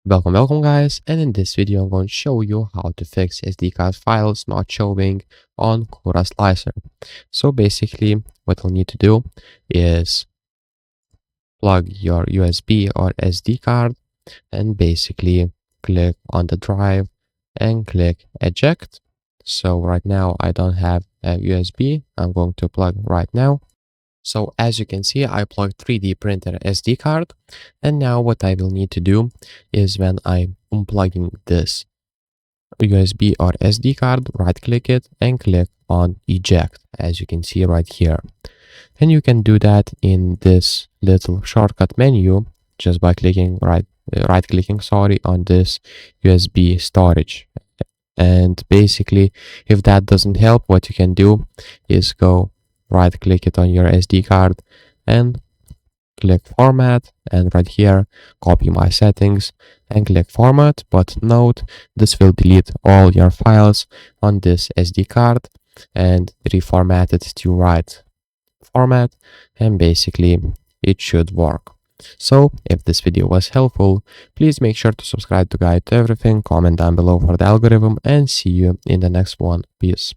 Welcome guys, and in this video I'm going to show you how to fix SD card files not showing on Cura Slicer. So basically what you'll need to do is plug your USB or SD card and basically click on the drive and click eject. So right now I don't have a USB. I'm going to plug right now. So as you can see, I plugged 3D printer SD card, and now what I will need to do is when I'm unplugging this USB or SD card, right click it and click on eject, as you can see right here. And you can do that in this little shortcut menu just by clicking right clicking on this USB storage. And basically, if that doesn't help, what you can do is go right click it on your SD card and click format, and right here copy my settings and click format. But note, this will delete all your files on this SD card and reformat it to right format, and basically it should work. So if this video was helpful, please make sure to subscribe to Guide to Everything, comment down below for the algorithm, and see you in the next one. Peace.